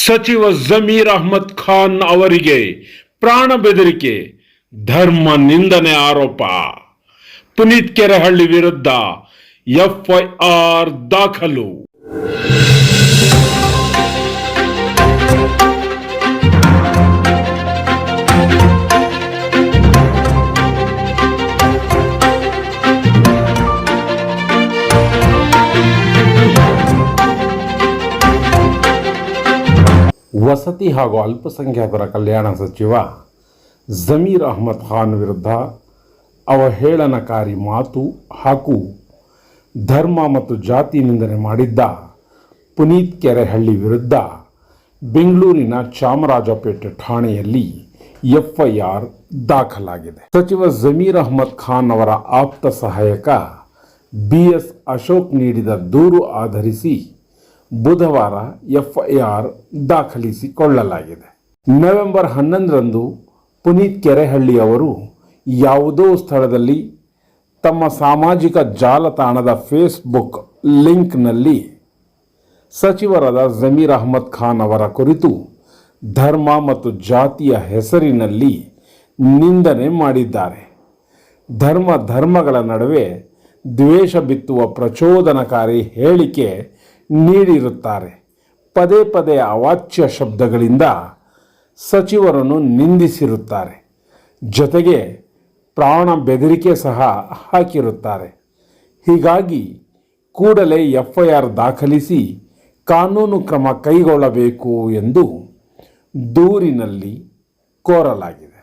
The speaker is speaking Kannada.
ಸಚಿವ ಜಮೀರ್ ಅಹ್ಮದ್ ಖಾನ್ ಅವರಿಗೆ ಪ್ರಾಣ ಬೆದರಿಕೆ, ಧರ್ಮ ನಿಂದನೆ ಆರೋಪ. ಪುನೀತ್ ಕೆರೆಹಳ್ಳಿ ವಿರುದ್ಧ ಎಫ್ಐಆರ್ ದಾಖಲು. ವಸತಿ ಹಾಗೂ ಅಲ್ಪಸಂಖ್ಯಾತರ ಕಲ್ಯಾಣ ಸಚಿವ ಜಮೀರ್ ಅಹ್ಮದ್ ಖಾನ್ ವಿರುದ್ಧ ಅವಹೇಳನಕಾರಿ ಮಾತು ಹಾಗೂ ಧರ್ಮ ಮತ್ತು ಜಾತಿ ನಿಂದನೆ ಮಾಡಿದ್ದ ಪುನೀತ್ ಕೆರೆಹಳ್ಳಿ ವಿರುದ್ಧ ಬೆಂಗಳೂರಿನ ಚಾಮರಾಜಪೇಟೆ ಠಾಣೆಯಲ್ಲಿ ಎಫ್ಐಆರ್ ದಾಖಲಾಗಿದೆ. ಸಚಿವ ಜಮೀರ್ ಅಹ್ಮದ್ ಖಾನ್ ಅವರ ಆಪ್ತ ಸಹಾಯಕ BS ಅಶೋಕ್ ನೀಡಿದ ದೂರು ಆಧರಿಸಿ ಬುಧವಾರ ಎಫ್ಐಆರ್ ದಾಖಲಿಸಿಕೊಳ್ಳಲಾಗಿದೆ. ನವೆಂಬರ್ 11ರಂದು ಪುನೀತ್ ಕೆರೆಹಳ್ಳಿ ಅವರು ಯಾವುದೋ ಸ್ಥಳದಲ್ಲಿ ತಮ್ಮ ಸಾಮಾಜಿಕ ಜಾಲತಾಣದ ಫೇಸ್ಬುಕ್ ಲಿಂಕ್ನಲ್ಲಿ ಸಚಿವರಾದ ಜಮೀರ್ ಅಹ್ಮದ್ ಖಾನ್ ಅವರ ಕುರಿತು ಧರ್ಮ ಮತ್ತು ಜಾತಿಯ ಹೆಸರಿನಲ್ಲಿ ನಿಂದನೆ ಮಾಡಿದ್ದಾರೆ. ಧರ್ಮಗಳ ನಡುವೆ ದ್ವೇಷ ಬಿತ್ತುವ ಪ್ರಚೋದನಕಾರಿ ಹೇಳಿಕೆ ನೀಡಿರುತ್ತಾರೆ. ಪದೇ ಪದೇ ಅವಾಚ್ಯ ಶಬ್ದಗಳಿಂದ ಸಚಿವರನ್ನು ನಿಂದಿಸಿರುತ್ತಾರೆ. ಜೊತೆಗೆ ಪ್ರಾಣ ಬೆದರಿಕೆ ಸಹ ಹಾಕಿರುತ್ತಾರೆ. ಹೀಗಾಗಿ ಕೂಡಲೇ ಎಫ್ಐಆರ್ ದಾಖಲಿಸಿ ಕಾನೂನು ಕ್ರಮ ಕೈಗೊಳ್ಳಬೇಕು ಎಂದು ದೂರಿನಲ್ಲಿ ಕೋರಲಾಗಿದೆ.